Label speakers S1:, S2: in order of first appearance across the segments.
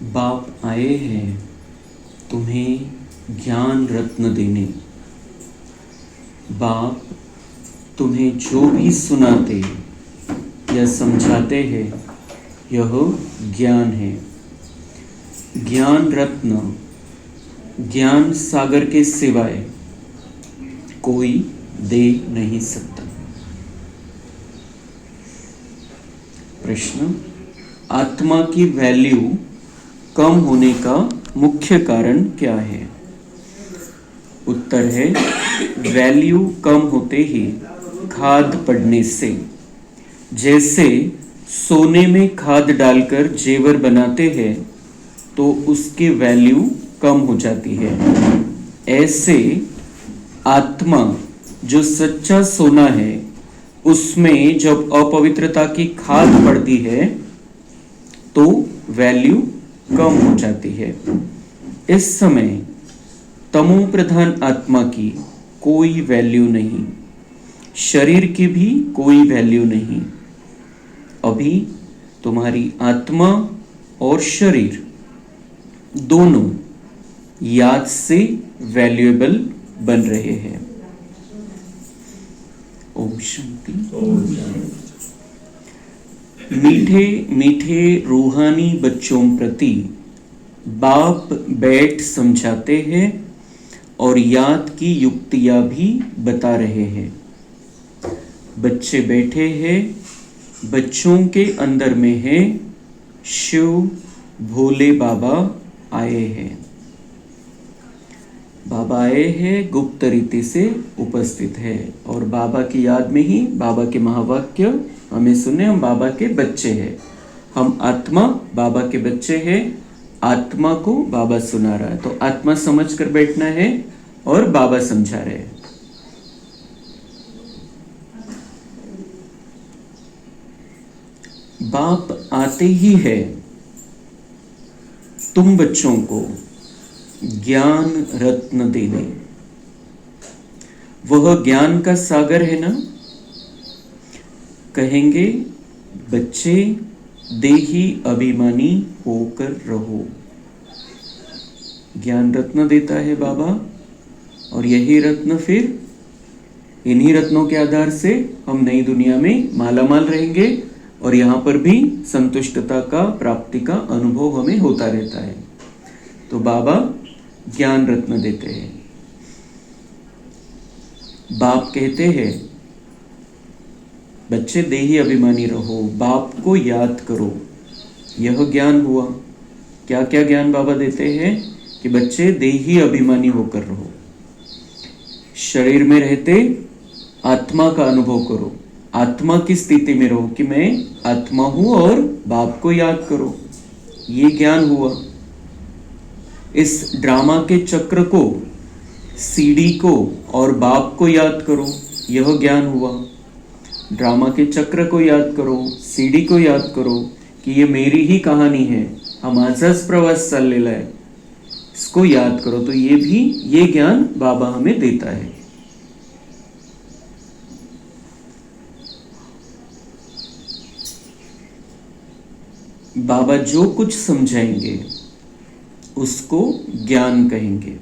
S1: बाप आए हैं तुम्हें ज्ञान रत्न देने। बाप तुम्हें जो भी सुनाते या समझाते हैं यह ज्ञान है। ज्ञान रत्न ज्ञान सागर के सिवाय कोई दे नहीं सकता। प्रश्न, आत्मा की वैल्यू कम होने का मुख्य कारण क्या है? उत्तर है, वैल्यू कम होते ही खाद पड़ने से। जैसे सोने में खाद डालकर जेवर बनाते हैं तो उसकी वैल्यू कम हो जाती है, ऐसे आत्मा जो सच्चा सोना है उसमें जब अपवित्रता की खाद पड़ती है तो वैल्यू कम हो जाती है। इस समय तमो प्रधान आत्मा की कोई वैल्यू नहीं, शरीर की भी कोई वैल्यू नहीं। अभी तुम्हारी आत्मा और शरीर दोनों याद से वैल्यूएबल बन रहे हैं। ओम शांति। मीठे मीठे रूहानी बच्चों प्रति बाप बैठ समझाते हैं और याद की युक्तियां भी बता रहे हैं। बच्चे बैठे हैं, बच्चों के अंदर में है शिव भोले बाबा आए हैं। बाबा आए हैं गुप्त रीति से उपस्थित है और बाबा की याद में ही बाबा के महावाक्य हमें सुने। हम बाबा के बच्चे हैं, हम आत्मा बाबा के बच्चे हैं। आत्मा को बाबा सुना रहा है तो आत्मा समझ कर बैठना है और बाबा समझा रहे हैं। बाप आते ही है तुम बच्चों को ज्ञान रत्न देने। वह ज्ञान का सागर है ना। कहेंगे बच्चे देही अभिमानी होकर रहो। ज्ञान रत्न देता है बाबा और यही रत्न फिर इन्हीं रत्नों के आधार से हम नई दुनिया में मालामाल रहेंगे और यहां पर भी संतुष्टता का प्राप्ति का अनुभव हमें होता रहता है। तो बाबा ज्ञान रत्न देते हैं। बाप कहते हैं बच्चे देही अभिमानी रहो, बाप को याद करो। यह ज्ञान हुआ। क्या क्या ज्ञान बाबा देते हैं कि बच्चे देही अभिमानी होकर रहो। शरीर में रहते आत्मा का अनुभव करो, आत्मा की स्थिति में रहो कि मैं आत्मा हूं और बाप को याद करो। ये ज्ञान हुआ। इस ड्रामा के चक्र को, सीडी को और बाप को याद करो, यह ज्ञान हुआ। ड्रामा के चक्र को याद करो, सीडी को याद करो कि ये मेरी ही कहानी है, हम आजच प्रवास चाललेला है, इसको याद करो। तो ये ज्ञान बाबा हमें देता है। बाबा जो कुछ समझाएंगे उसको ज्ञान कहेंगे।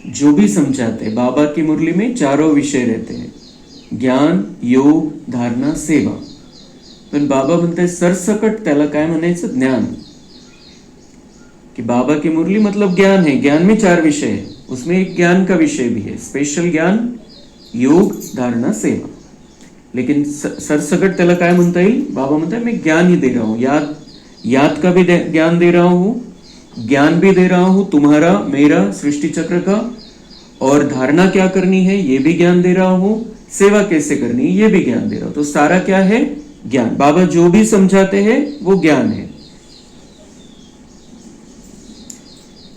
S1: जो भी समझाते हैं, बाबा की मुरली में चारों विषय रहते हैं, ज्ञान, योग, धारणा, सेवा। पण बाबा म्हणते सरसकट त्याला काय म्हणायचं? ज्ञान। कि बाबा की मुरली मतलब ज्ञान है, ज्ञान में 4 विषय है, उसमें एक ज्ञान का विषय भी है, स्पेशल ज्ञान, योग, धारणा, सेवा। लेकिन सरसकट त्याला काय म्हणता येईल? बाबा म्हणता मैं ज्ञान ही दे रहा हूं, याद का भी ज्ञान दे रहा हूं, ज्ञान भी दे रहा हूं तुम्हारा मेरा सृष्टि चक्र का, और धारणा क्या करनी है ये भी ज्ञान दे रहा हूं, सेवा कैसे करनी है ये भी ज्ञान दे रहा हूं। तो सारा क्या है? ज्ञान। बाबा जो भी समझाते हैं वो ज्ञान है।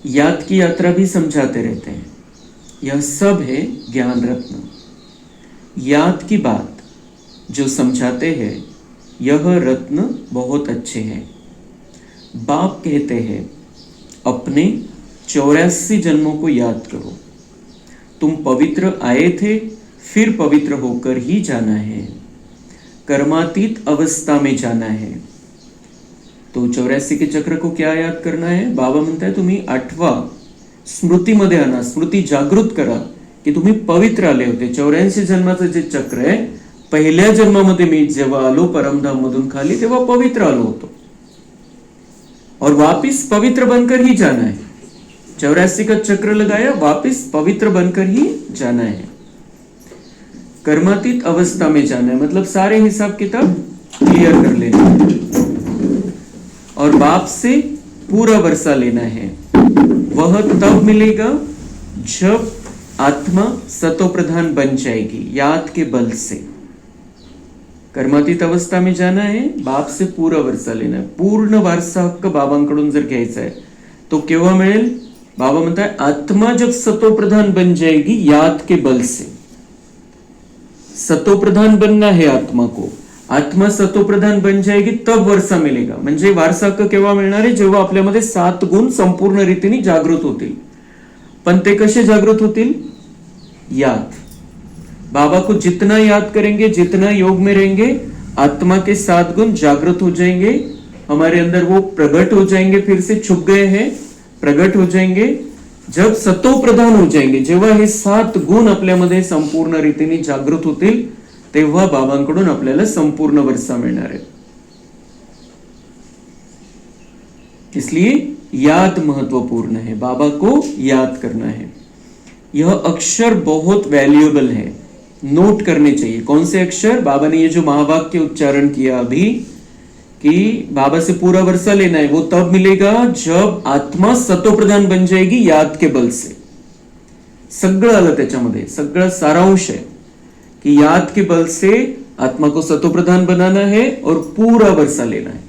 S1: याद की यात्रा भी समझाते रहते हैं, यह सब है ज्ञान रत्न। याद की बात जो समझाते हैं यह रत्न बहुत अच्छे हैं। बाप कहते हैं अपने 84 जन्मों को याद करो। तुम पवित्र आए थे, फिर पवित्र होकर ही जाना है, कर्मातीत अवस्था में जाना है। तो 84 के चक्र को क्या याद करना है? बाबा म्हणताय तुम्ही 8वा स्मृतीमध्ये आणा, स्मृती जागृत करा की तुम्ही पवित्र आले होते. 84 जन्माचं जे चक्र आहे, पहिल्या जन्मामध्ये मी जेव्हा आलो परमधाम मधून खाली तेव्हा पवित्र आलो होतो और वापिस पवित्र बनकर ही जाना है. 84 का चक्र लगाया, वापिस पवित्र बनकर ही जाना है. कर्मातीत अवस्था में जाना है, मतलब सारे हिसाब किताब क्लियर कर लेना है और बाप से पूरा वर्षा लेना है. वह तब मिलेगा जब आत्मा सतोप्रधान बन जाएगी, याद के बल से. कर्मातीत अवस्था में जाना है, बाप से पूरा वारसा लेना है. पूर्ण वारसा हक्क बाबांकडून जर घ्यायचा आहे तो केव्हा मिळेल? बाबा म्हणताय आत्मा जब सतोप्रधान बन जाएगी याद के बल से. सतोप्रधान बनना है आत्मा को. आत्मा सतोप्रधान बन जाएगी तब वारसा मिलेगा. म्हणजे वारसा हक्क केव्हा मिळणार आहे? जेव्हा आपल्यामध्ये 7 गुण संपूर्ण रीतीने जागृत होतील. पण ते कसे जागृत होतील? याद. बाबा को जितना याद करेंगे, जितना योग में रहेंगे, आत्मा के 7 गुण जागृत हो जाएंगे, हमारे अंदर वो प्रकट हो जाएंगे. फिर से छुप गए हैं, प्रकट हो जाएंगे. जब सतो प्रधान हो जाएंगे, जेव्हा हे 7 गुण आपल्यामध्ये संपूर्ण रीतीने जागृत होतील तेव्हा बाबांकडून आपल्याला संपूर्ण वर्षा मिळणार आहे. इसलिए याद महत्वपूर्ण है, बाबा को याद करना है. यह अक्षर बहुत वैल्यूएबल है, नोट करने चाहिए. कौन से अक्षर? बाबा ने ये जो महावाक्य उच्चारण किया अभी कि बाबा से पूरा वर्षा लेना है, वो तब मिलेगा जब आत्मा सतोप्रधान बन जाएगी याद के बल से. सगळं आलं त्याच्यामध्ये, सगळं सारांश है कि याद के बल से आत्मा को सतोप्रधान बनाना है और पूरा वर्षा लेना है.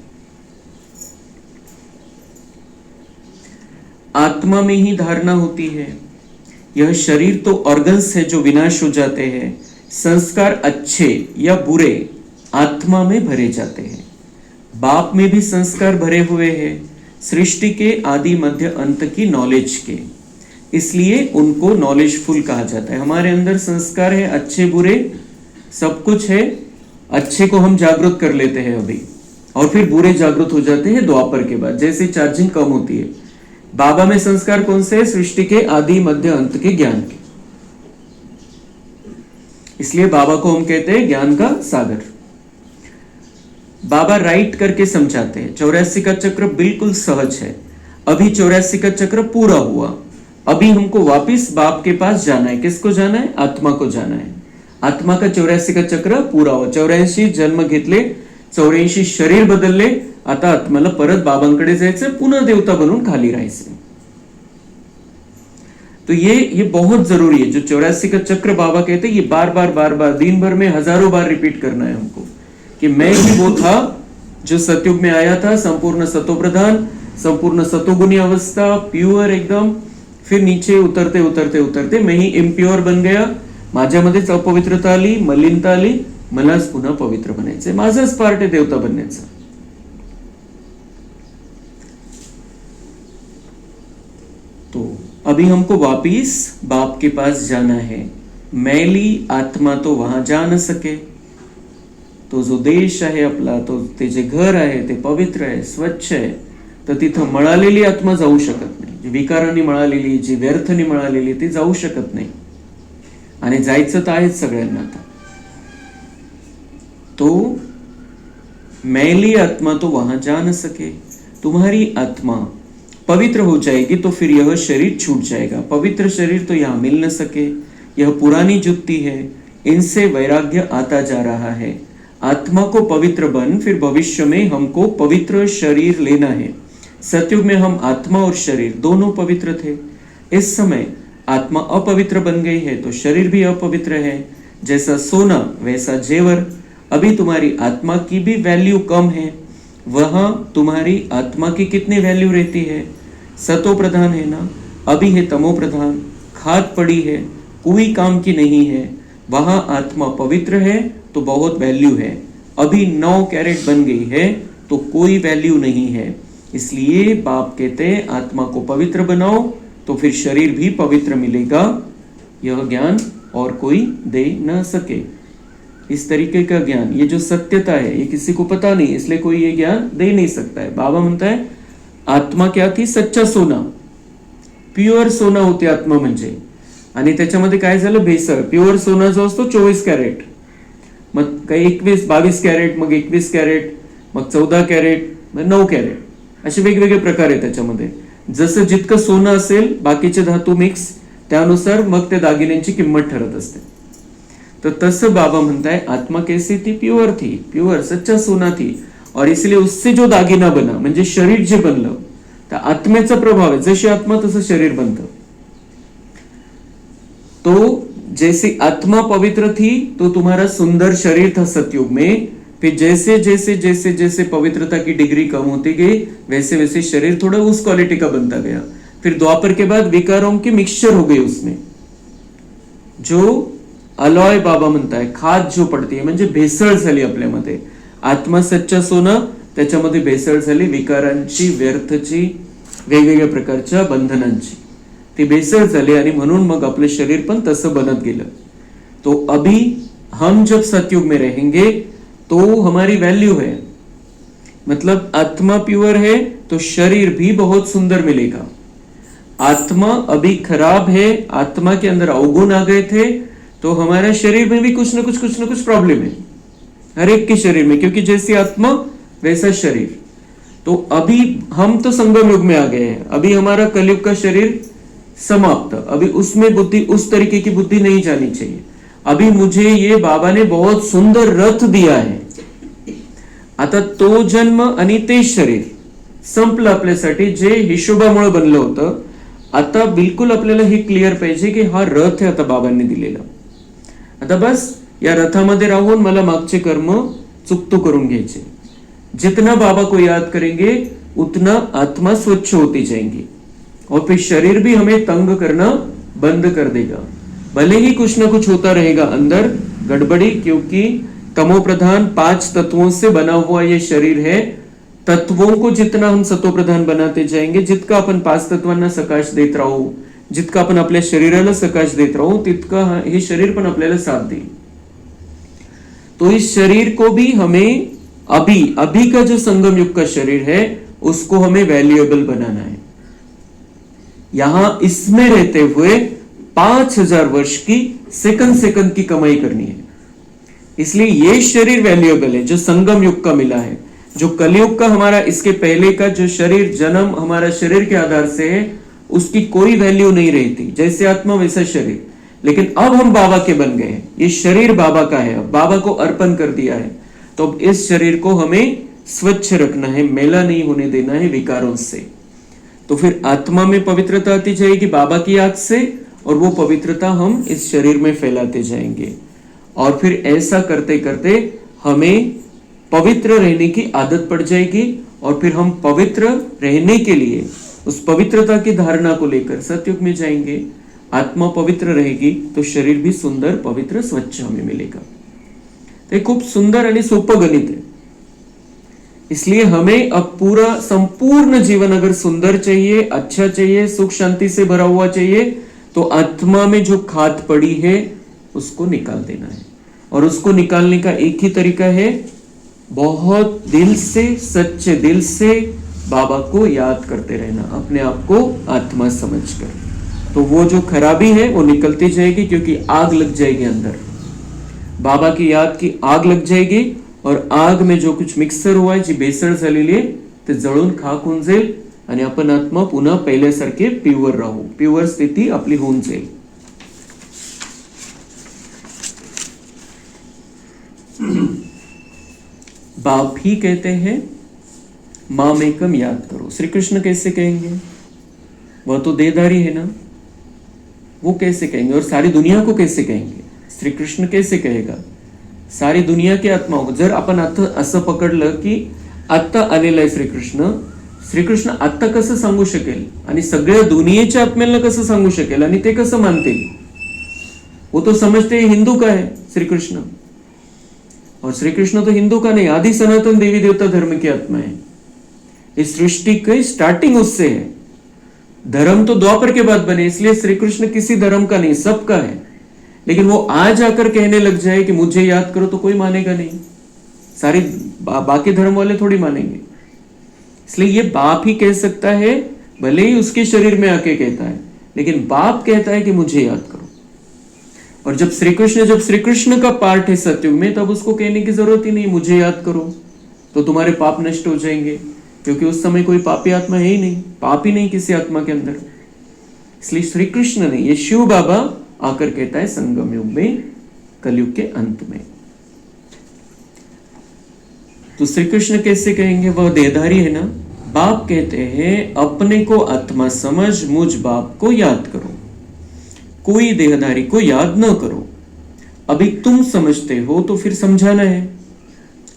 S1: आत्मा में ही धारणा होती है. यह शरीर तो ऑर्गन्स है जो विनाश हो जाते हैं. संस्कार अच्छे या बुरे आत्मा में भरे जाते हैं. बाप में भी संस्कार भरे हुए हैं, सृष्टि के आदि मध्य अंत की नॉलेज के, इसलिए उनको नॉलेजफुल कहा जाता है. हमारे अंदर संस्कार है, अच्छे बुरे सब कुछ है. अच्छे को हम जागृत कर लेते हैं अभी और फिर बुरे जागृत हो जाते हैं द्वापर के बाद, जैसे चार्जिंग कम होती है. बाबा में संस्कार कौन से? सृष्टि के आदि मध्य अंत के ज्ञान के. इसलिए बाबा को हम कहते हैं ज्ञान का सागर. बाबा राइट करके समझाते हैं. 84 का चक्र बिल्कुल सहज है. अभी 84 का चक्र पूरा हुआ, अभी हमको वापिस बाप के पास जाना है. किसको जाना है? आत्मा को जाना है. आत्मा का 84 का चक्र पूरा हुआ. 84 जन्म घेतले, 84 शरीर बदलले. आता आत्म्याला परत बाबांकडे जायचं, पुन्हा देवता बनून खाली राहायचं. तो ये बहुत जरूरी है. जो 84 का चक्र बाबा कहते हैं, ये बार बार दिन भर में हजारों बार रिपीट करना है हमको कि मैं ही वो था जो सतयुग में आया था, संपूर्ण सतोप्रधान, संपूर्ण सतोगुणी अवस्था, प्युअर एकदम. फिर नीचे उतरते उतरते उतरते मैं ही इम्प्युअर बन गया. माझ्यामध्येच अपवित्रता आली, मलिनता आली, मलाच पुन्हा पवित्र बनायचंय. माझाच पार्ट आहे देवता बनण्याचा. तो अभी हमको वापिस बाप के पास जाना है. मैली आत्मा तो वहां जा न सके. तो जो देश आहे आपला, तो ते जे घर आहे ते पवित्र आहे, स्वच्छ आहे. तर तिथं मळालेली आत्मा जाऊ शकत नाही. जी विकारांनी मळालेली, जी व्यर्थनी मळालेली, ती जाऊ शकत नाही. आणि जायचं तर आहेच सगळ्यांना. आता तो मैली आत्मा तो वहां जा न सके. तुम्हारी आत्मा पवित्र हो जाएगी तो फिर यह शरीर छूट जाएगा. पवित्र शरीर तो यहाँ मिल न सके. यह पुरानी जुत्ती है, इनसे वैराग्य आता जा रहा है. आत्मा को पवित्र बन, फिर भविष्य में हमको पवित्र शरीर लेना है. सतयुग में हम आत्मा और शरीर दोनों पवित्र थे. इस समय आत्मा अपवित्र बन गई है तो शरीर भी अपवित्र है. जैसा सोना वैसा जेवर. अभी तुम्हारी आत्मा की भी वैल्यू कम है. वहां तुम्हारी आत्मा की कितनी वैल्यू रहती है? सतो प्रधान है ना, अभी है तमो प्रधान, खाद पड़ी है, कोई काम की नहीं है. वहां आत्मा पवित्र है तो बहुत वैल्यू है. अभी 9 कैरेट बन गई है तो कोई वैल्यू नहीं है. इसलिए बाप कहते हैं आत्मा को पवित्र बनाओ तो फिर शरीर भी पवित्र मिलेगा. यह ज्ञान और कोई दे न सके. इस तरीके का ज्ञान, ये जो सत्यता है ये किसी को पता नहीं, इसलिए कोई ये ज्ञान दे नहीं सकता है. बाबा म्हणता है आत्मा क्या थी? सच्चा सोना, प्युअर सोना होती आत्मा म्हणजे. आणि त्याच्यामध्ये काय झालं? भेसळ. प्युअर सोना जो असतो 24 कॅरेट, मग काही 22 कॅरेट, मग 21 कॅरेट, मग 14 कॅरेट, मग 9 कॅरेट, असे वेगवेगळे प्रकार आहेत त्याच्यामध्ये. जसं जितकं सोनं असेल बाकीचे धातू मिक्स, त्यानुसार मग त्या दागिन्यांची किंमत ठरत असते. तो तसं बाबा म्हणताय आत्मा कैसी थी? प्युअर थी, प्युअर सच्चा सोना थी. और इसलिए उससे जो दागिना बना, म्हणजे शरीर जे बनलं, त्या आत्मेचा प्रभाव आहे. जशी आत्मा तसं शरीर बनतं. तो जैसे आत्मा पवित्र थी तो तुम्हारा सुंदर शरीर था सतयुग में. फिर जैसे जैसे जैसे जैसे पवित्रता की डिग्री कम होती गई वैसे वैसे शरीर थोड़ा उस क्वालिटी का बनता गया. फिर द्वापर के बाद विकारों की मिक्सचर हो गई उसमें. जो अलॉय बाबा म्हणताय, खाद जो पडते म्हणजे भेसळ झाली आपल्यामध्ये. आत्मा सच्चा सोना, त्याच्यामध्ये भेसळ झाली विकारांची, व्यर्थची, वेगवेगळ्या प्रकारच्या बंधनांची. ती भेसळ झाली आणि म्हणून मग आपलं शरीर पण तसं बनत गेलं. तो अभी हम जब सतयुग में रहेंगे तो हमारी वैल्यू है, मतलब आत्मा प्योर है तो शरीर भी बहुत सुंदर मिलेगा. आत्मा अभी खराब है, आत्मा के अंदर अवगुण आ गए थे, तो हमारे शरीर में भी कुछ ना कुछ प्रॉब्लम है, हर एक के शरीर में, क्योंकि जैसी आत्मा वैसा शरीर. तो अभी हम तो संगम युग में आ गए हैं. अभी हमारा कलयुग का शरीर समाप्त. अभी उसमें बुद्धि, उस तरीके की बुद्धि नहीं जानी चाहिए. अभी मुझे ये बाबा ने बहुत सुंदर रथ दिया है. आता तो जन्म आणि ते शरीर संपलं आपल्यासाठी, जे हिशोबामुळे बनलं होतं. आता बिलकुल आपल्याला हे क्लिअर पाहिजे की हा रथ आहे आता बाबांनी दिलेला. आता बस या रथामध्ये राहून मला मागचे कर्म चुकतो करून घ्यायचे. जितना बाबा को याद करेंगे उतना आत्मा स्वच्छ होती जाएंगी और फिर शरीर भी हमें तंग करना बंद कर देगा. भले ही कुछ ना कुछ होता रहेगा अंदर गड़बड़ी, क्योंकि तमो प्रधान 5 तत्वों से बना हुआ ये शरीर है. तत्वों को जितना हम सतो प्रधान बनाते जाएंगे, जितका आपण 5 तत्वांना सकाश देत राहू, जितका आपण आपल्या शरीराला सकाश देत राहू, तितका हे शरीर पण आपल्याला साथ देईल. तो इस शरीर को भी हमें अभी का जो संगम युग का शरीर है उसको हमें वैल्यूएबल बनाना है. यहां इसमें रहते हुए 5000 वर्ष की सेकंड की कमाई करनी है. इसलिए ये शरीर वैल्यूएबल है जो संगम युग का मिला है. जो कलयुग का हमारा इसके पहले का जो शरीर जन्म हमारा शरीर के आधार से है, उसकी कोई वैल्यू नहीं रही थी. जैसे आत्मा वैसा शरीर. लेकिन अब हम बाबा के बन गए. ये शरीर बाबा का है, अब बाबा को अर्पण कर दिया है. तो अब इस शरीर को हमें स्वच्छ रखना है, मैला नहीं होने देना है विकारों से. तो फिर आत्मा में पवित्रता आती जाएगी बाबा की याद से, और वो पवित्रता हम इस शरीर में फैलाते जाएंगे. और फिर ऐसा करते करते हमें पवित्र रहने की आदत पड़ जाएगी. और फिर हम पवित्र रहने के लिए उस पवित्रता की धारणा को लेकर सतयुग में जाएंगे. आत्मा पवित्र रहेगी तो शरीर भी सुंदर, पवित्र, स्वच्छ हमें मिलेगा. ते खूप सुंदर आणि सोपं गणित है. इसलिए हमें अब पूरा संपूर्ण जीवन अगर सुंदर चाहिए, अच्छा चाहिए, सुख शांति से भरा हुआ चाहिए, तो आत्मा में जो खाद पड़ी है उसको निकाल देना है. और उसको निकालने का एक ही तरीका है, बहुत दिल से, सच्चे दिल से बाबा को याद करते रहना, अपने आप को आत्मा समझकर. तो वो जो खराबी है वो निकलती जाएगी, क्योंकि आग लग जाएगी अंदर. बाबा की याद की आग लग जाएगी और आग में जो कुछ मिक्सर हुआ है, जी भेसळ झालेली आहे, ते जळून खाक होऊन जाईल आणि आपण आत्मा पुन्हा पहिल्यासारखे प्युअर राहू. प्युअर स्थिती आपली होऊन जाईल. बाप ही कहते हैं मामेकम याद करो. श्री कृष्ण कैसे कहेंगे? वह तो देहधारी है ना, वो कैसे कहेंगे? और सारी दुनिया को कैसे कहेंगे? श्री कृष्ण कैसे कहेगा? सारी दुनिया की आत्माओं को. जर आपण आता असं पकडलं की आत्ता आलेला आहे श्रीकृष्ण, श्रीकृष्ण आत्ता कसं सांगू शकेल आणि सगळ्या दुनियेच्या आत्म्याला कसं सांगू शकेल आणि ते कसं मानतील? वो तो समझते हिंदू का है श्रीकृष्ण, और श्रीकृष्ण तो हिंदू का नहीं, आदि सनातन देवी देवता धर्म की आत्मा है. इस सृष्टि की स्टार्टिंग उससे है. धर्म तो द्वापर के बाद बने, इसलिए श्री कृष्ण किसी धर्म का नहीं, सबका है. लेकिन वो आज आकर कहने लग जाए कि मुझे याद करो, तो कोई मानेगा नहीं। सारे बाकी धर्म वाले थोड़ी मानेंगे। इसलिए ये बाप ही कह सकता है, भले ही उसके शरीर में आके कहता है, लेकिन बाप कहता है कि मुझे याद करो। और जब श्री कृष्ण का पार्ट है सत्युग में, तब उसको कहने की जरूरत ही नहीं, मुझे याद करो तो तुम्हारे पाप नष्ट हो जाएंगे, क्योंकि उस समय कोई पापी आत्मा है ही नहीं, पाप ही नहीं किसी आत्मा के अंदर। इसलिए श्री कृष्ण ने, ये शिव बाबा आकर कहता है संगम युग में, कलयुग के अंत में। तो श्री कृष्ण कैसे कहेंगे, वह देहधारी है ना। बाप कहते हैं अपने को आत्मा समझ मुझ बाप को याद करो, कोई देहधारी को याद न करो। अभी तुम समजते हो तो फिर समझाना है,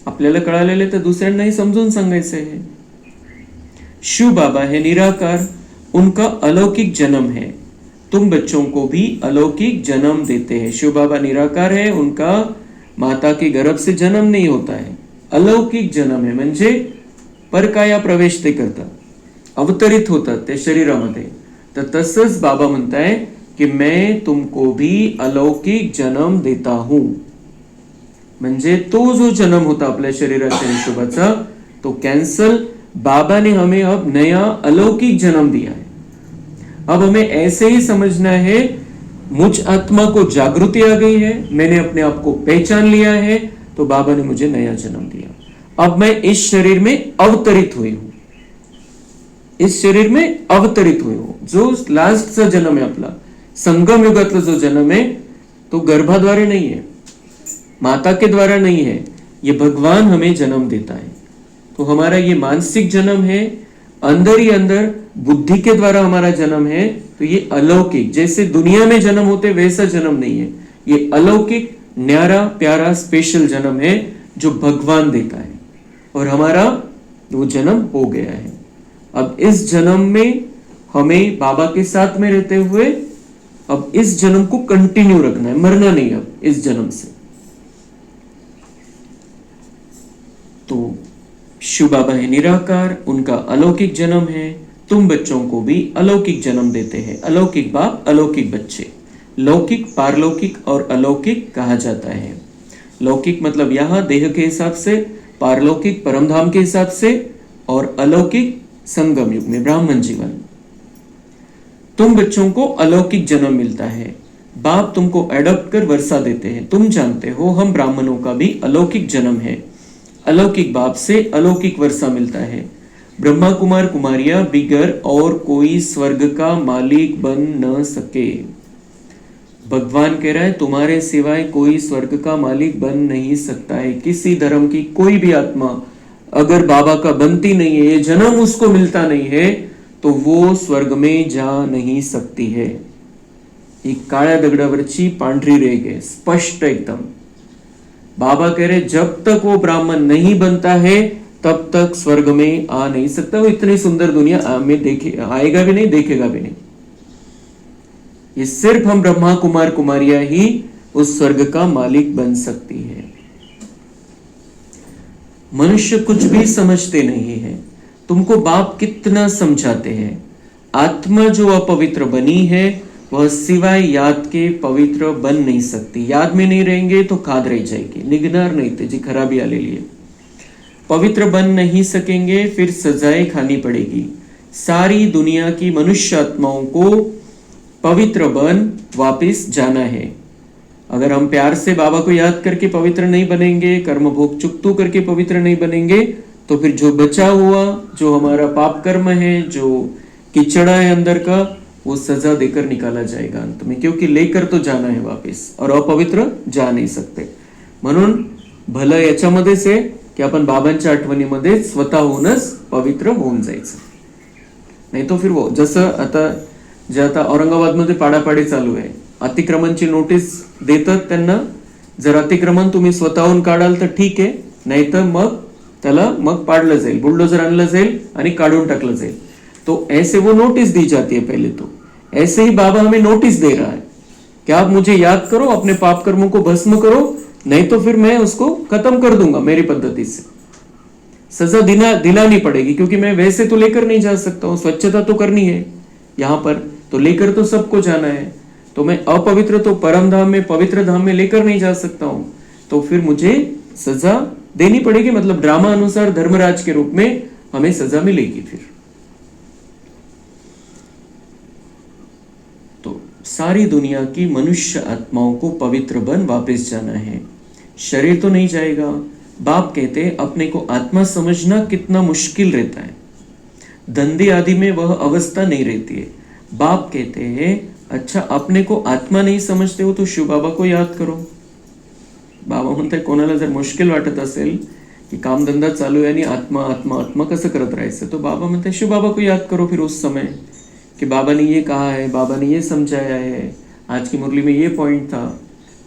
S1: आपल्याला कळालेले तर दुसऱ्यांनाही समजून सांगायचे आहे। शिव बाबा है निराकार, उनका अलौकिक जन्म है, तुम बच्चों को भी अलौकिक जन्म देते हैं। शिव बाबा निराकार है, उनका माता के गर्भ से जन्म नहीं होता है, अलौकिक जन्म है, म्हणजे परकाया प्रवेश ते करतात, अवतरित होतात ते शरीरामध्ये। तर तसंच बाबा म्हणताय कि मैं तुमको भी अलौकिक जन्म देता हूं, म्हणजे तो जो जन्म होता आपल्या शरीराच्या हिशोबाचा तो कैंसल, बाबा ने हमें अब नया अलौकिक जन्म दिया है। अब हमें ऐसे ही समझना है, मुझ आत्मा को जागृति आ गई है, मैंने अपने आप को पहचान लिया है, तो बाबा ने मुझे नया जन्म दिया। अब मैं इस शरीर में अवतरित हुई हूं, इस शरीर में अवतरित हुई हूं। जो लास्टचा जन्म है आपला, संगम युगातला जो जन्म है, तो गर्भाद्वारे नहीं है, माता के द्वारा नहीं है, ये भगवान हमें जन्म देता है। तो हमारा ये मानसिक जन्म है, अंदर ही अंदर बुद्धि के द्वारा हमारा जन्म है। तो ये अलौकिक, जैसे दुनिया में जन्म होते वैसा जन्म नहीं है, ये अलौकिक न्यारा प्यारा स्पेशल जन्म है जो भगवान देता है, और हमारा वो जन्म हो गया है। अब इस जन्म में हमें बाबा के साथ में रहते हुए अब इस जन्म को कंटिन्यू रखना है, मरना नहीं अब इस जन्म से। तो शिव बाबा है निराकार, उनका अलौकिक जन्म है, तुम बच्चों को भी अलौकिक जन्म देते हैं। अलौकिक बाप, अलौकिक बच्चे। लौकिक, पारलौकिक और अलौकिक कहा जाता है। लौकिक मतलब यहां देह के हिसाब से, पारलौकिक परमधाम के हिसाब से, और अलौकिक संगम युग में ब्राह्मण जीवन। तुम बच्चों को अलौकिक जन्म मिलता है, बाप तुमको एडॉप्ट कर वर्षा देते हैं। तुम जानते हो हम ब्राह्मणों का भी अलौकिक जन्म है, अलौकिक बाप से अलौकिक वर्षा मिलता है। ब्रह्मा कुमार कुमारियां बिगर और कोई स्वर्ग का मालिक बन न सके। भगवान कह रहा है तुम्हारे सिवाय कोई स्वर्ग का मालिक बन नहीं सकता है। किसी धर्म की कोई भी आत्मा अगर बाबा का बनती नहीं है, ये जन्म उसको मिलता नहीं है, तो वो स्वर्ग में जा नहीं सकती है। एक काळ्या दगडावरची पांढरी रेघ है, स्पष्ट एकदम। बाबा कह रहे जब तक वो ब्राह्मण नहीं बनता है तब तक स्वर्ग में आ नहीं सकता। वो इतनी सुंदर दुनिया में आएगा भी नहीं, देखेगा भी नहीं। ये सिर्फ हम ब्रह्मा कुमार कुमारियां ही उस स्वर्ग का मालिक बन सकती है। मनुष्य कुछ भी समझते नहीं है। तुमको बाप कितना समझाते हैं, आत्मा जो अपवित्र बनी है वह सिवाय याद के पवित्र बन नहीं सकती। याद में नहीं रहेंगे तो खाद रह जाएगी, निगनार नहीं थे जी, खराबी आलेली है। पवित्र बन नहीं सकेंगे, फिर सजाएं खानी पड़ेगी। सारी दुनिया की मनुष्य आत्माओं को पवित्र बन वापस जाना है। अगर हम प्यार से बाबा को याद करके पवित्र नहीं बनेंगे, कर्म भोग चुकतू करके पवित्र नहीं बनेंगे, तो फिर जो बचा हुआ, जो हमारा पाप कर्म है, जो किचड़ा है अंदर का, वो सजा देकर निकाला जाएगा अंत में, क्योंकि लेकर तो जाना है वापस, और अपवित्र जा नहीं सकते। म्हणून भलं याच्यामध्येच आहे की आपण बाबांच्या आठवणीमध्ये स्वतःहूनच पवित्र होऊन जायचं। नाही तो फिर वो जसं आता जे आता औरंगाबादमध्ये पाडापाडी चालू आहे, अतिक्रमणची नोटीस देतात त्यांना, जर अतिक्रमण तुम्ही स्वतःहून काढाल तर ठीक आहे, नाहीतर मग त्याला मग पाडलं जाईल, बुलडोजर आणलं जाईल आणि काढून टाकलं जाईल। तो ऐसे वो नोटिस दी जाती है पहले। तो ऐसे ही बाबा हमें नोटिस दे रहा है कि आप मुझे याद करो, अपने पाप कर्मों को भस्म करो, नहीं तो फिर मैं उसको खत्म कर दूंगा मेरी पद्धति से। सजा दिलानी पड़ेगी, क्योंकि मैं वैसे तो लेकर नहीं जा सकता हूँ, स्वच्छता तो करनी है यहाँ पर, तो लेकर तो सबको जाना है। तो मैं अपवित्र तो परम धाम में, पवित्र धाम में लेकर नहीं जा सकता हूं, तो फिर मुझे सजा देनी पड़ेगी। मतलब ड्रामा अनुसार धर्मराज के रूप में हमें सजा मिलेगी। फिर तो सारी दुनिया की मनुष्य आत्माओं को पवित्र बन वापस जाना है, शरीर तो नहीं जाएगा। बाप कहते हैं अपने को आत्मा समझना कितना मुश्किल रहता है, धंधे आदि में वह अवस्था नहीं रहती है। बाप कहते हैं अच्छा अपने को आत्मा नहीं समजते हो तो शिव बाबा को याद करो। बाबा म्हणते कोणाला जर मुश्किल वाटत असेल की कामधंदा चालू आहे आणि आत्मा आत्मा आत्मा कसं करत राहायचं, तो बाबा म्हणते शिव बाबा को याद करो फिर उस समय कि बाबा ने ये कहा है, बाबा ने ये समझाया है, आज की मुरली में ये पॉइंट था।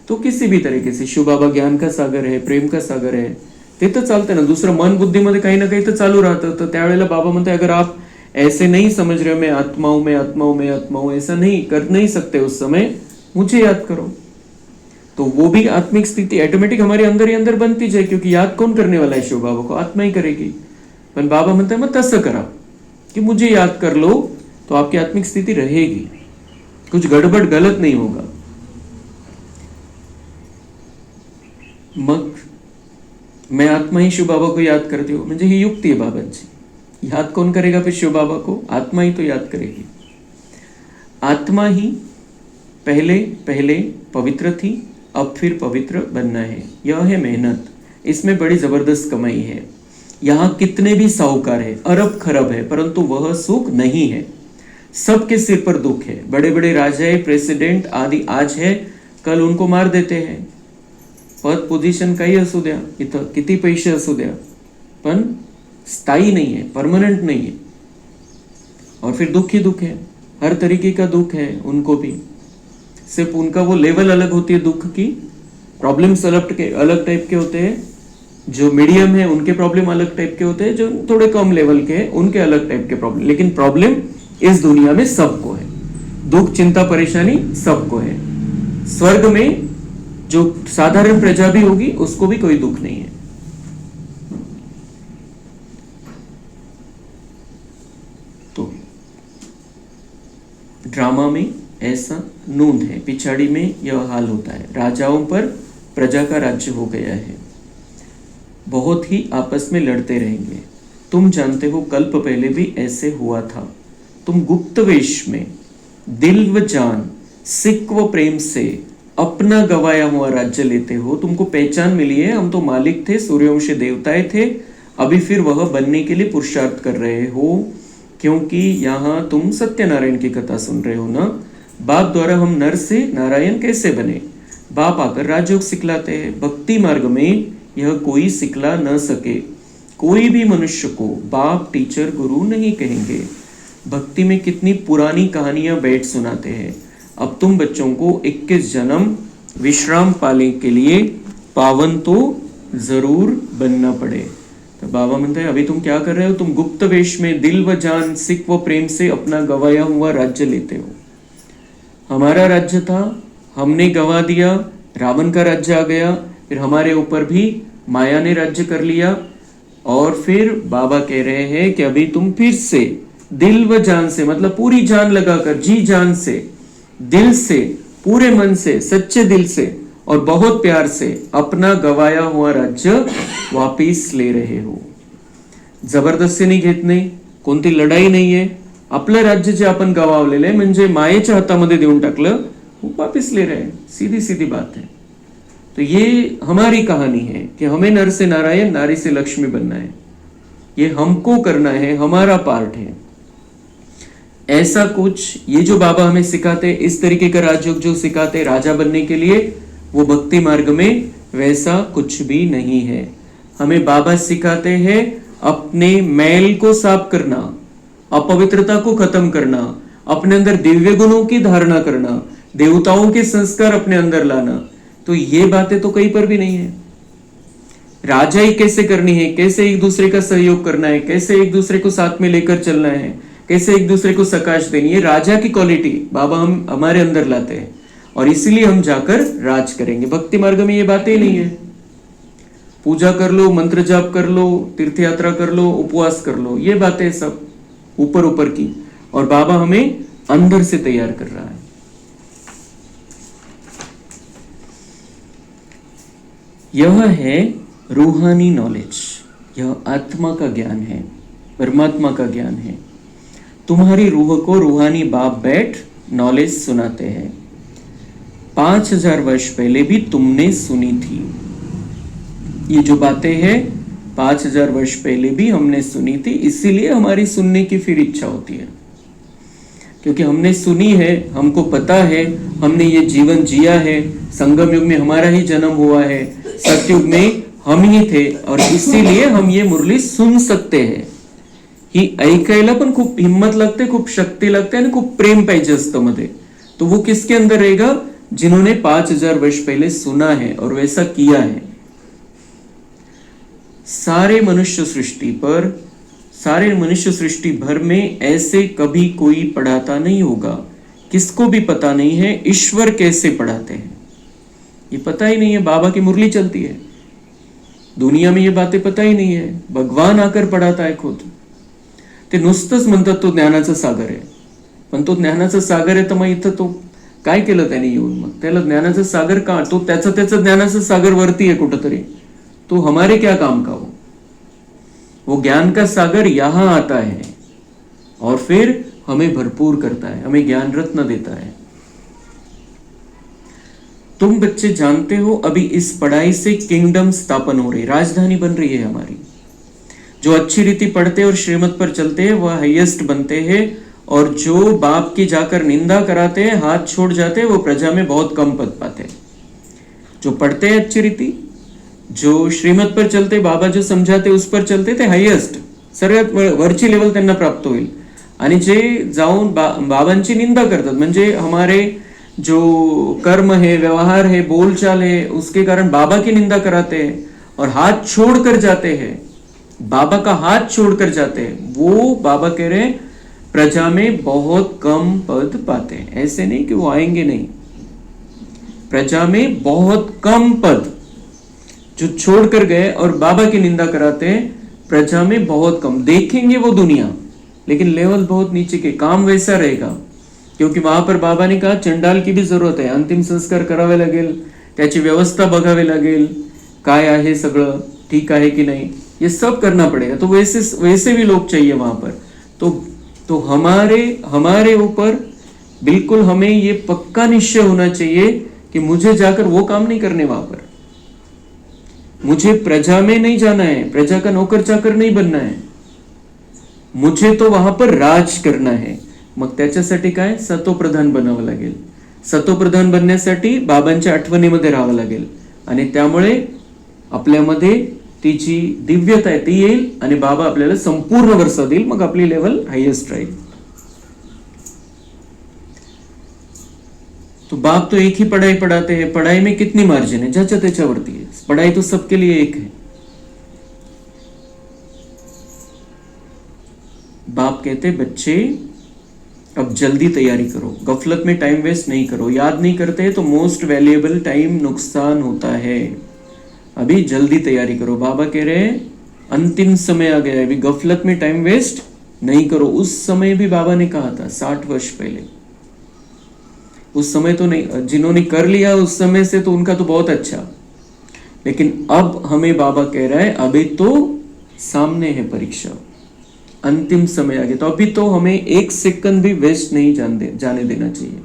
S1: तो किसी भी तरीके से शिव बाबा ज्ञान का सागर है, प्रेम का सागर है, ते तर चालतं ना। दुसरं मन बुद्धीमध्ये काही ना काही तर चालू राहतं। तर त्यावेळेला बाबा म्हणते अगर आप ऐसे नहीं समझ रहे हो मैं आत्मा हूं, मैं आत्मा हूं, मैं आत्मा हूं, ऐसा नहीं कर नहीं सकते उस समय, मुझे याद करो। तो वो भी आत्मिक स्थिति ऑटोमेटिक हमारे अंदर ही अंदर बनती जाए, क्योंकि याद कौन करने वाला है शिव बाबा को, आत्मा ही करेगी। पण बाबा म्हणते मग तसं करा कि मुझे याद कर लो, तो आपकी आत्मिक स्थिति रहेगी, कुछ गड़बड़ गलत नहीं होगा। मग मैं आत्मा ही शिव बाबा को याद करती हूँ, म्हणजे ही युक्ति है बाबांची। याद कौन करेगा फिर शिव बाबा को, आत्मा ही तो याद करेगी। आत्मा ही पहले पहले पवित्र थी, अब फिर पवित्र बनना है, यह है मेहनत। इसमें बड़ी जबरदस्त कमाई है। यहाँ कितने भी साहूकार है, अरब खरब है, परंतु वह सुख नहीं है। सबके सिर पर दुख है। बड़े बड़े राजाए, प्रेसिडेंट आदि आज है, कल उनको मार देते हैं। पद पोझिशन काही असू द्या, इथं किती पैसे असू द्या, पण स्थायी नहीं है, परमानेंट नहीं है। और फिर दुख ही दुख है, हर तरीके का दुख है उनको भी। सिर्फ उनका वो लेवल अलग होती है दुख की, प्रॉब्लम्स अलग टाइप के होते हैं। जो मीडियम है उनके प्रॉब्लम अलग टाइप के होते हैं, जो थोड़े कम लेवल के हैं उनके अलग टाइप के प्रॉब्लम। लेकिन प्रॉब्लम इस दुनिया में सबको है, दुख चिंता परेशानी सबको है। स्वर्ग में जो साधारण प्रजा भी होगी उसको भी कोई दुख नहीं है। तो ड्रामा में ऐसा नूंद है, पिछाड़ी में यह हाल होता है। राजाओं पर प्रजा का राज्य हो गया है, बहुत ही आपस में लड़ते रहेंगे। तुम जानते हो कल्प पहले भी ऐसे हुआ था। तुम गुप्त वेश में दिल व जान सिक व प्रेम से अपना गवाया हुआ राज्य लेते हो। तुमको पहचान मिली है, हम तो मालिक थे, सूर्यवंशी देवताएं थे, अभी फिर वह बनने के लिए पुरुषार्थ कर रहे हो, क्योंकि यहाँ तुम सत्यनारायण की कथा सुन रहे हो ना। बाप द्वारा हम नर से नारायण कैसे बने, बाप आकर राजयोग सिखलाते हैं। भक्ति मार्ग में यह कोई सिखला न सके। कोई भी मनुष्य को बाप टीचर गुरु नहीं कहेंगे। भक्ति में कितनी पुरानी कहानियां बैठ सुनाते हैं। अब तुम बच्चों को 21 जन्म विश्राम पाने के लिए पावन तो जरूर बनना पड़े। तो बाबा म्हणते हैं अभी तुम क्या कर रहे हो, तुम गुप्त वेश में दिल व जान सिक व प्रेम से अपना गवाया हुआ राज्य लेते हो। हमारा राज्य था, हमने गवा दिया, रावण का राज्य आ गया, फिर हमारे ऊपर भी माया ने राज्य कर लिया। और फिर बाबा कह रहे हैं कि अभी तुम फिर से दिल व जान से, मतलब पूरी जान लगाकर, जी जान से, दिल से, पूरे मन से, सच्चे दिल से और बहुत प्यार से अपना गवाया हुआ राज्य वापिस ले रहे हो। जबरदस्तीने घेत नाही, कोणती लढाई नाहीये। आपलं राज्य जे आपण गवावलेलं आहे म्हणजे मायेच्या हातामध्ये देऊन टाकलं, वो वापिस ले रहे हैं। सीधी सीधी बात है। तो ये हमारी कहानी है कि हमें नर से नारायण, नारी से लक्ष्मी बनना है। ये हमको करना है, हमारा पार्ट है। ऐसा कुछ ये जो बाबा हमें सिखाते, इस तरीके का राजयोग जो सिखाते राजा बनने के लिए, वो भक्ति मार्ग में वैसा कुछ भी नहीं है। हमें बाबा सिखाते हैं अपने मैल को साफ करना, अपवित्रता को खत्म करना, अपने अंदर दिव्य गुणों की धारणा करना, देवताओं के संस्कार अपने अंदर लाना। तो ये बातें तो कहीं पर भी नहीं है। राजाई कैसे करनी है, कैसे एक दूसरे का सहयोग करना है, कैसे एक दूसरे को साथ में लेकर चलना है, कैसे एक दूसरे को सकाश देनी है, राजा की क्वालिटी बाबा हम हमारे अंदर लाते हैं और इसीलिए हम जाकर राज करेंगे। भक्ति मार्ग में ये बातें ही नहीं है। पूजा कर लो, मंत्र जाप कर लो, तीर्थ यात्रा कर लो, उपवास कर लो, ये बातें सब ऊपर ऊपर की, और बाबा हमें अंदर से तैयार कर रहा है। यह है रूहानी नॉलेज, यह आत्मा का ज्ञान है, परमात्मा का ज्ञान है। तुम्हारी रूह को रूहानी बाप बैठ नॉलेज सुनाते हैं। 5000 वर्ष पहले भी तुमने सुनी थी ये जो बातें हैं, 5000 वर्ष पहले भी हमने सुनी थी, इसीलिए हमारी सुनने की फिर इच्छा होती है, क्योंकि हमने सुनी है, हमको पता है, हमने ये जीवन जिया है, संगम युग में हमारा ही जन्म हुआ है, सतयुग में हम ही थे, और इसीलिए हम ये मुरली सुन सकते हैं। ही ऐकायला पण खूप हिम्मत लागते, खूप शक्ती लागते आणि खूप प्रेम पाहिजे असतं मध्ये। तो वो किसके अंदर रहेगा? जिन्होंने 5000 वर्ष पहले सुना है और वैसा किया है। सारे मनुष्य सृष्टि भर में ऐसे कभी कोई पढ़ाता नहीं होगा। किसको भी पता नहीं है ईश्वर कैसे पढ़ाते हैं, ये पता ही नहीं है। बाबा की मुरली चलती है, दुनिया में ये बातें पता ही नहीं है। भगवान आकर पढ़ाता है खुद। ते नुसतंच म्हणतात तो ज्ञानाचा सागर आहे, पण तो ज्ञानाचा सागर आहे तर मग इथं तो काय केलं त्याने येऊन? मग त्याला ज्ञानाचा सागर का? तो त्याचं ज्ञानाचा सागर वरती आहे कुठंतरी, तो हमारे क्या काम का? वो ज्ञान का सागर यहां आता है और फिर हमें भरपूर करता है, हमें ज्ञान रत्न देता है। तुम बच्चे जानते हो अभी इस पढ़ाई से किंगडम स्थापन हो रही, राजधानी बन रही है हमारी। जो अच्छी रीति पढ़ते और श्रीमत पर चलते हैं वह हाईएस्ट बनते हैं, और जो बाप की जाकर निंदा कराते हैं, हाथ छोड़ जाते हैं, वो प्रजा में बहुत कम पद पाते हैं। जो पढ़ते हैं अच्छी रीति, जो श्रीमत पर चलते, बाबा जो समझाते उस पर चलते, ते हायेस्ट सर्वात वरची लेवल त्यांना प्राप्त होईल। आणि जे जाऊन बाबांची निंदा करतात, म्हणजे हमारे जो कर्म है, व्यवहार है, बोलचाल है, उसके कारण बाबा की निंदा कराते हैं और हाथ छोड़कर जाते हैं, बाबा का हाथ छोड़कर जाते हैं, वो बाबा कह रहे हैं प्रजा में बहुत कम पद पाते हैं। ऐसे नहीं कि वो आएंगे नहीं, प्रजा में बहुत कम पद जो छोड़कर गए और बाबा की निंदा कराते हैं, प्रजा में बहुत कम देखेंगे वो दुनिया, लेकिन लेवल बहुत नीचे के। काम वैसा रहेगा, क्योंकि वहां पर बाबा ने कहा चंडाल की भी जरूरत आहे, अंतिम संस्कार करावे लागेल, त्याची व्यवस्था बघावी लागेल, काय आहे सगळं ठीक आहे की नहीं, ये सब करना पड़ेगा। तो वैसे भी लोग चाहिए वहां पर। तो हमारे ऊपर बिल्कुल हमें ये पक्का निश्चय होना चाहिए कि मुझे जाकर वो काम नहीं करने वहां पर, मुझे प्रजा में नहीं जाना है, प्रजा का नौकर चाकर नहीं बनना है, मुझे तो वहां पर राज करना है। मग त्याच्यासाठी काय? सतोप्रधान बनावं लागेल। सतोप्रधान बनण्यासाठी बाबांच्या आठवणीमध्ये राहावं लागेल, आणि त्यामुळे आपल्यामध्ये ती जी दिव्यता आहे ती येईल, आणि बाबा आपल्याला संपूर्ण वर्षा देईल, मग आपली लेवल हाईएस्ट राहील। तो बाप तो एक ही पढ़ाई पढ़ाते हैं, पढ़ाई में कितनी मार्जिन है, ज्याच्या त्याच्यावरती है, पढ़ाई तो सबके लिए एक है। बाप कहते बच्चे अब जल्दी तैयारी करो, गफलत में टाइम वेस्ट नहीं करो, याद नहीं करते तो मोस्ट वैल्यूएबल टाइम नुकसान होता है, अभी जल्दी तैयारी करो। बाबा कह रहे हैं अंतिम समय आ गया है, अभी गफलत में टाइम वेस्ट नहीं करो। उस समय भी बाबा ने कहा था 60 वर्ष पहले, उस समय तो नहीं, जिन्होंने कर लिया उस समय से तो उनका तो बहुत अच्छा, लेकिन अब हमें बाबा कह रहा है अभी तो सामने है परीक्षा, अंतिम समय आ गया, तो अभी तो हमें एक सेकंड भी वेस्ट नहीं जाने देना चाहिए।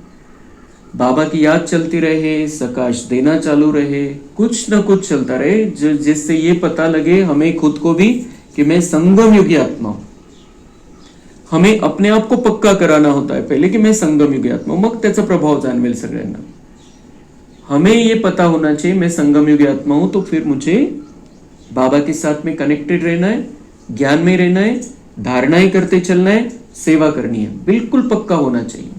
S1: बाबा की याद चलती रहे, सकाश देना चालू रहे, कुछ ना कुछ चलता रहे, जिससे ये पता लगे हमें खुद को भी कि मैं संगम युगी आत्मा हूं। हमें अपने आप को पक्का कराना होता है पहले कि मैं संगम युगी आत्मा हूं, मग त्याचा प्रभाव जाणवेल सगळ्यांना। हमें ये पता होना चाहिए मैं संगम युगी आत्मा हूं, तो फिर मुझे बाबा के साथ में कनेक्टेड रहना है, ज्ञान में रहना है, धारणाएं करते चलना है, सेवा करनी है, बिल्कुल पक्का होना चाहिए।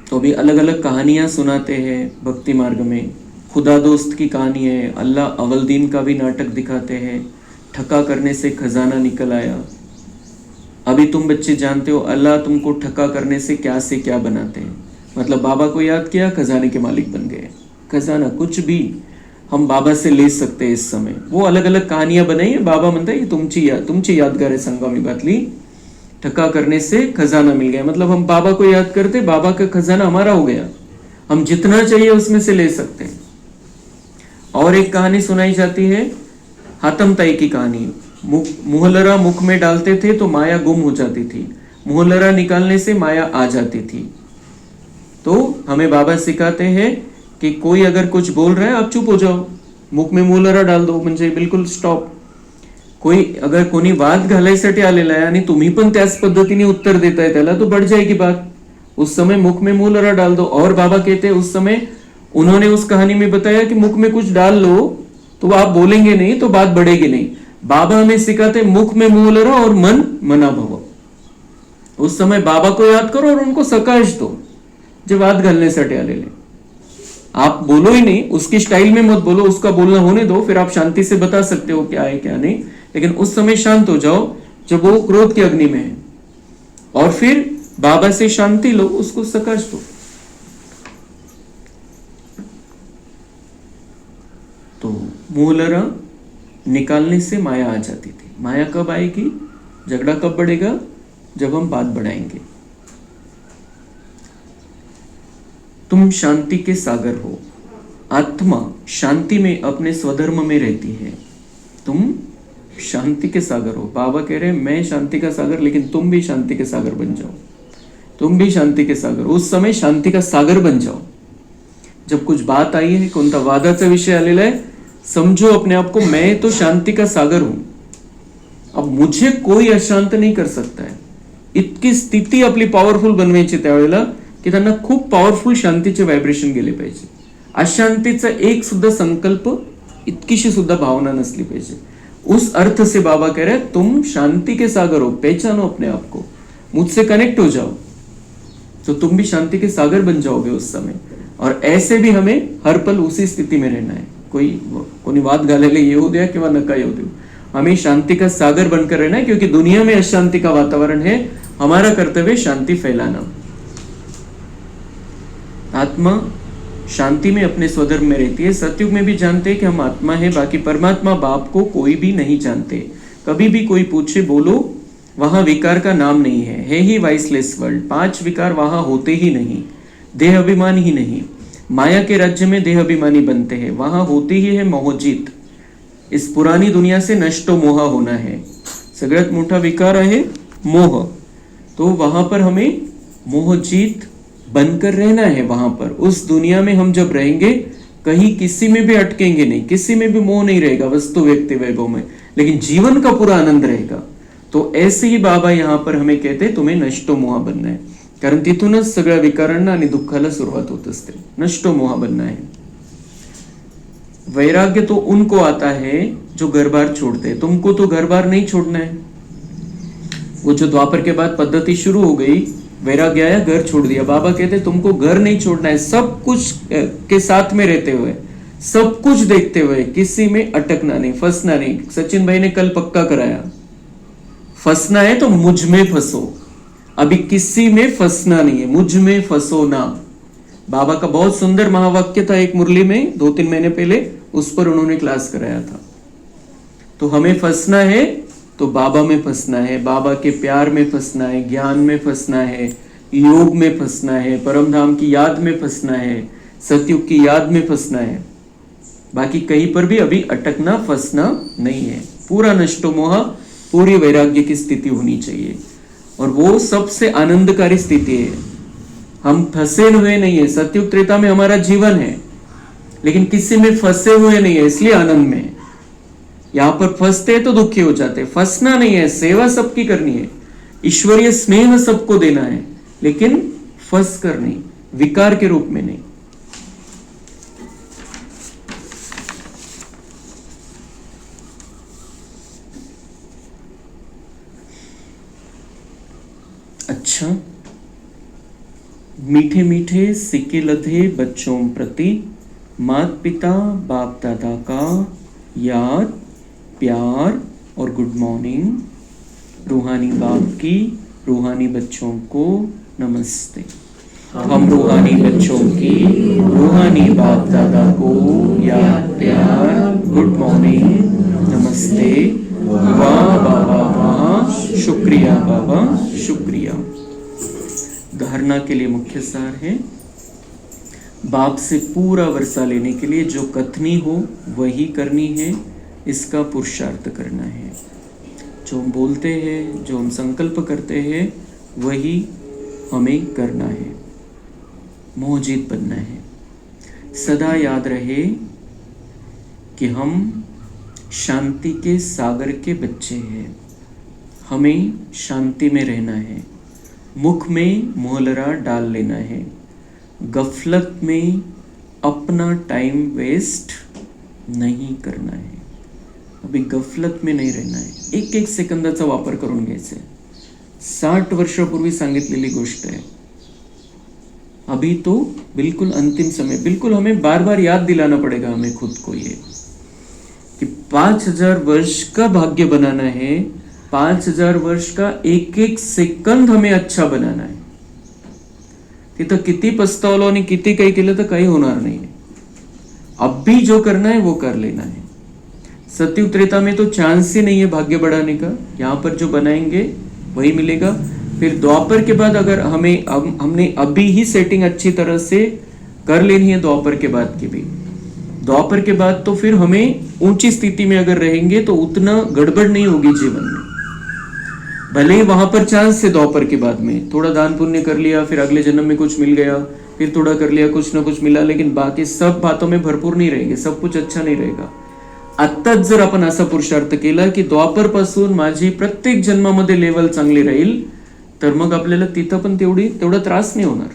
S1: तो भी अलग अलग कहानियां सुनाते हैं भक्ति मार्ग में। खुदा दोस्त की कहानी है, अल्लाह अवलदीन का भी नाटक दिखाते हैं, ठका करने से खजाना निकल आया। अभी तुम बच्चे जानते हो अल्लाह तुमको ठका करने से क्या बनाते हैं, मतलब बाबा को याद किया, खजाने के मालिक बन गए। खजाना कुछ भी हम बाबा से ले सकते हैं इस समय। वो अलग अलग कहानियां बनाई है, बाबा म्हणता तुमची यादगार आहे संगम युगातली, ठक्का करने से खजाना मिल गया, मतलब हम बाबा को याद करते, बाबा का खजाना हमारा हो गया, हम जितना चाहिए उसमें से ले सकते हैं। और एक कहानी सुनाई जाती है, हातम ताई की कहानी। मुहल्लरा मुख में डालते थे तो माया गुम हो जाती थी, मुहल्लरा निकालने से माया आ जाती थी। तो हमें बाबा सिखाते हैं कि कोई अगर कुछ बोल रहा है आप चुप हो जाओ, मुख में मुहल्लरा डाल दो, म्हणजे बिलकुल स्टॉप। कोई अगर कोणी वाद घालायसाठी आलेला आहे आणि तुम्ही पण त्याच पद्धतीने उत्तर देताय त्याला, तो बढ़ जाएगी बात। उस समय मुख में मुहल्लरा डाल दो। और बाबा कहते हैं उस समय उन्होंने उस कहानी में बताया कि मुख में कुछ डाल लो तो आप बोलेंगे नहीं तो बात बढ़ेगी नहीं। बाबा हमें सिखाते मुख में मुहल्लरा और मन मना भव। उस समय बाबा को याद करो और उनको सकाश दो जो वाद घालण्यासाठी आलेले। आप बोलो ही नहीं, उसकी स्टाइल में मत बोलो, उसका बोलना होने दो, फिर आप शांति से बता सकते हो क्या है क्या नहीं, लेकिन उस समय शांत हो जाओ जब वो क्रोध की अग्नि में है, और फिर बाबा से शांति लो, उसको सकाश दो। तो मुहल्लरा निकालने से माया आ जाती थी। माया कब आएगी, झगड़ा कब बढ़ेगा, जब हम बात बढ़ाएंगे। तुम शांति के सागर हो। आत्मा शांति में अपने स्वधर्म में रहती है। तुम शांति के सागर हो। बाबा कह रहे हैं मैं शांति का सागर, लेकिन तुम भी शांति के सागर बन जाओ। तुम भी शांति के सागर, उस समय शांति का सागर बन जाओ। जब कुछ बात आई है, कोणता वादाचा विषय आलेला आहे, समझो अपने आप को मैं तो शांति का सागर हूं, अब मुझे कोई अशांत नहीं कर सकता है। इतकी स्थिती आपली पॉवरफुल बनवायची त्यावेळेला की त्यांना खूप पॉवरफुल शांतीचे व्हायब्रेशन गेले पाहिजे। अशांतीचा एक सुद्धा संकल्प, इतकीशी सुद्धा भावना नसली पाहिजे। उस अर्थ से बाबा कह रहे हैं तुम शांति के सागर हो, पहचानो अपने आप को, मुझसे कनेक्ट हो जाओ, तो तुम भी शांति के सागर बन जाओगे उस समय। और ऐसे भी हमें हर पल उसी स्थिति में रहना है। कोणी वाद घालेले येऊ द्या किंवा नका येऊ देऊ, हमें शांति का सागर बनकर रहना है, क्योंकि दुनिया में अशांति का वातावरण है। हमारा कर्तव्य शांति फैलाना। आत्मा शांति में अपने स्वधर्म में रहती है। सतयुग में भी जानते हैं कि हम आत्मा है, बाकी परमात्मा बाप को कोई भी नहीं जानते। कभी भी कोई पूछे बोलो वहां विकार का नाम नहीं है ही वाइसलेस वर्ल्ड। 5 विकार वहां होते ही नहीं, देह अभिमान ही नहीं। माया के राज्य में देह अभिमानी बनते हैं, वहां होती ही है मोहजीत। इस पुरानी दुनिया से नष्टो मोहा होना है। सगळ्यात मोठा विकार आहे मोह, तो वहां पर हमें मोहजीत बनकर रहना है। वहां पर उस दुनिया में हम जब रहेंगे, कहीं किसी में भी अटकेंगे नहीं, किसी में भी मोह नहीं रहेगा वस्तु व्यक्ति वैभव में, लेकिन जीवन का पूरा आनंद रहेगा। तो ऐसे ही बाबा यहाँ पर हमें कहते तुम्हें नष्टो मोहा बनना है, कारण तिथूनच सगळ्या विकारांना आणि दुःखाला सुरुवात होत असते। नष्टो मोहा बनना है। वैराग्य तो उनको आता है जो घर बार छोड़ते हैं, तुमको तो घर बार नहीं छोड़ना है। वो जो द्वापर के बाद पद्धति शुरू हो गई, वैराग्य आया, घर छोड़ दिया। बाबा कहते तुमको घर नहीं छोड़ना है, सब कुछ के साथ में रहते हुए, सब कुछ देखते हुए, किसी में अटकना नहीं, फंसना नहीं। सचिन भाई ने कल पक्का कराया, फंसना है तो मुझ में फंसो, अभी किसी में फंसना नहीं है, मुझ में फंसो ना। बाबा का बहुत सुंदर महावाक्य था एक मुरली में 2-3 महीने पहले, उस पर उन्होंने क्लास कराया था। तो हमें फंसना है तो बाबा में फंसना है, बाबा के प्यार में फंसना है, ज्ञान में फंसना है, योग में फंसना है, परम धाम की याद में फंसना है, सतयुग की याद में फंसना है। बाकी कहीं पर भी अभी अटकना फंसना नहीं है। पूरा नष्टो मोह, पूरी वैराग्य की स्थिति होनी चाहिए, और वो सबसे आनंदकारी स्थिति है। हम फंसे हुए नहीं है। सतयुग त्रेता में हमारा जीवन है, लेकिन किसी में फंसे हुए नहीं है, इसलिए आनंद में। यहां पर फंसते हैं तो दुखी हो जाते हैं। फंसना नहीं है, सेवा सबकी करनी है, ईश्वरीय स्नेह सबको देना है, लेकिन फंस कर नहीं, विकार के रूप में नहीं। अच्छा, मीठे मीठे सिक्के लधे बच्चों प्रति माता पिता बाप दादा का याद, प्यार और गुड मॉर्निंग। रूहानी बाप की रूहानी बच्चों को नमस्ते। हम रूहानी बच्चों की रूहानी बाप दादा को याद, प्यार, गुड मॉर्निंग, नमस्ते। वाह वाह वाह, शुक्रिया बाबा, शुक्रिया। धारणा के लिए मुख्य सार है, बाप से पूरा वर्षा लेने के लिए जो कथनी हो वही करनी है, इसका पुरुषार्थ करना है। जो हम बोलते हैं, जो हम संकल्प करते हैं, वही हमें करना है। मोहजित बनना है। सदा याद रहे कि हम शांति के सागर के बच्चे हैं। हमें शांति में रहना है। मुख में मोहलरा डाल लेना है। गफलत में अपना टाइम वेस्ट नहीं करना है। अभी गफलत में नाही रहना आहे. एक एक सेकंदाचा वापर करून घ्यायचा आहे. 60 वर्षापूर्वी सांगितलेली गोष्ट आहे. अभी तो बिल्कुल अंतिम समय, बिल्कुल हमें बार बार याद दिलाना पड़ेगा हमें खुद को ये कि 5000 वर्ष का भाग्य बनाना है. 5000 वर्ष का एक एक सेकंद हमें अच्छा बनाना है. तिथं किती पस्तावलो आणि किती काही केलं तर काही होणार नाही. अब भी जो करना है वो कर लेना है. सतयुग त्रेता में तो चांस ही नहीं है भाग्य बढ़ाने का. यहाँ पर जो बनाएंगे वही मिलेगा. फिर द्वापर के बाद अगर हमने अभी ही सेटिंग अच्छी तरह से कर लेनी है द्वापर के बाद की भी. द्वापर के बाद तो फिर हमें ऊंची स्थिति में अगर रहेंगे तो उतना गड़बड़ नहीं होगी जीवन में. भले ही वहां पर चांस है द्वापर के बाद में थोड़ा दान पुण्य कर लिया, फिर अगले जन्म में कुछ मिल गया, फिर थोड़ा कर लिया, कुछ ना कुछ मिला, लेकिन बाकी सब बातों में भरपूर नहीं रहेंगे, सब कुछ अच्छा नहीं रहेगा. आत्ताच जर आपण असा पुरुषार्थ केला की द्वापर पासून माझी प्रत्येक जन्मामध्ये लेवल चांगली राहील, तर मग आपल्याला तिथं पण तेवढा त्रास नहीं होणार.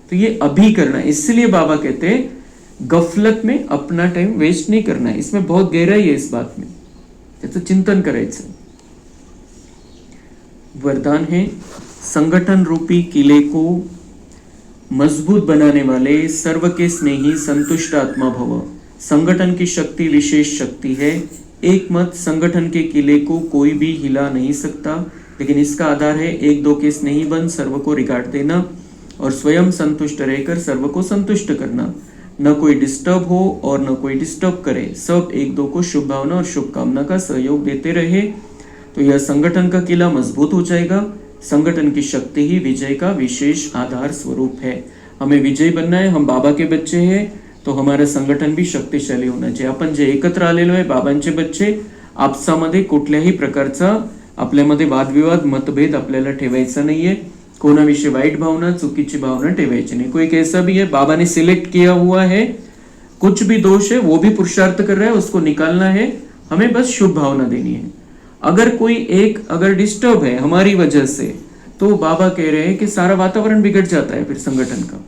S1: तो ये अभी करना है. इसलिए बाबा कहते हैं गफलत में अपना टाइम वेस्ट नहीं करना है. इसमें बहुत गहराई है इस बात में, त्याचं चिंतन करायचं. वरदान है, संगठन रूपी किले को मजबूत बनाने वाले सर्व के स्नेही संतुष्ट आत्मा भव. संगठन की शक्ति विशेष शक्ति है. एक मत संगठन के किले को कोई भी हिला नहीं सकता, लेकिन इसका आधार है एक दो के स्नेही बन सर्व को रिगार्ड देना और स्वयं संतुष्ट रहकर सर्व को संतुष्ट करना. न कोई डिस्टर्ब हो और न कोई डिस्टर्ब करे. सब एक दो को शुभ भावना और शुभकामना का सहयोग देते रहे तो यह संगठन का किला मजबूत हो जाएगा. संगठन की शक्ति ही विजय का विशेष आधार स्वरूप है. हमें विजय बनना है. हम बाबा के बच्चे हैं तो हमारा संगठन भी शक्तिशाली होना चाहिए. आपण जे एकत्र आलेलो आहे बाबांचे बच्चे, आपसामध्ये कुठल्याही प्रकारचा आपल्यामध्ये वादविवाद मतभेद आपल्याला ठेवायचा नाहीये. कोणाविषयी वाईट भावना चुकीची भावना ठेवायची नहीं. कोई कैसा भी है, बाबा ने सिलेक्ट किया हुआ है, कुछ भी दोष है वो भी पुरुषार्थ कर रहा है, उसको निकालना है. हमें बस शुभ भावना देनी है. अगर कोई एक अगर डिस्टर्ब है हमारी वजह से, तो बाबा कह रहे हैं कि सारा वातावरण बिगड़ जाता है फिर संगठन का.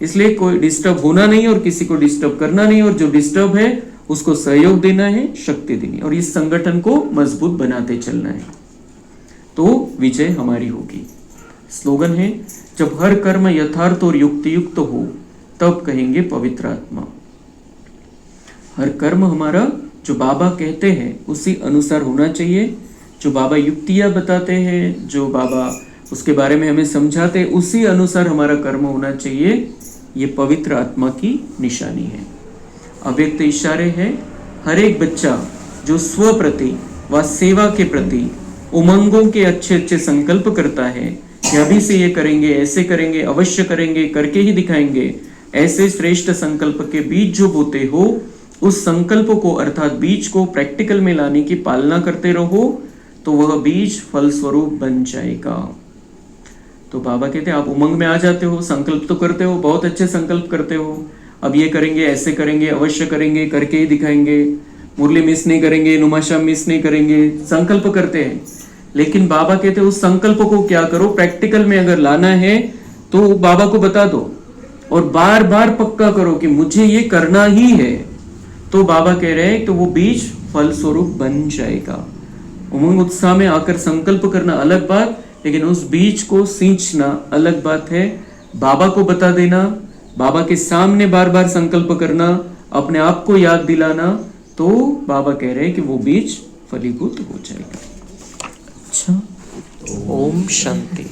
S1: इसलिए कोई डिस्टर्ब होना नहीं और किसी को डिस्टर्ब करना नहीं, और जो डिस्टर्ब है उसको सहयोग देना है, शक्ति देनी, और इस संगठन को मजबूत बनाते चलना है, तो विजय हमारी होगी. स्लोगन है, जब हर कर्म यथार्थ और युक्ति युक्त हो तब कहेंगे पवित्र आत्मा. हर कर्म हमारा जो बाबा कहते हैं उसी अनुसार होना चाहिए. जो बाबा युक्तियां बताते हैं, जो बाबा उसके बारे में हमें समझाते हैं, उसी अनुसार हमारा कर्म होना चाहिए. ये पवित्र आत्मा की निशानी है. अव्यक्त इशारे हैं. हर एक बच्चा जो स्व प्रति व सेवा के प्रति उमंगों के अच्छे अच्छे संकल्प करता है कि अभी से ये करेंगे, ऐसे करेंगे, अवश्य करेंगे, करके ही दिखाएंगे, ऐसे श्रेष्ठ संकल्प के बीज जो बोते हो, उस संकल्प को अर्थात बीज को प्रैक्टिकल में लाने की पालना करते रहो तो वह बीज फल स्वरूप बन जाएगा. तो बाबा कहते हैं आप उमंग में आ जाते हो, संकल्प तो करते हो, बहुत अच्छे संकल्प करते हो, अब ये करेंगे, ऐसे करेंगे, अवश्य करेंगे, करके ही दिखाएंगे, मुरली मिस नहीं करेंगे, नुमाशा मिस नहीं करेंगे, संकल्प करते हैं. लेकिन बाबा कहते हैं उस संकल्प को क्या करो, प्रैक्टिकल में अगर लाना है तो बाबा को बता दो और बार बार पक्का करो कि मुझे ये करना ही है. तो बाबा कह रहे हैं तो वो बीज फल स्वरूप बन जाएगा. उमंग उत्साह में आकर संकल्प करना अलग बात, लेकिन उस बीज को सींचना अलग बात है. बाबा को बता देना, बाबा के सामने बार बार संकल्प करना, अपने आप को याद दिलाना, तो बाबा कह रहे हैं कि वो बीज फलीभूत हो जाएगा. अच्छा, ओम शांति.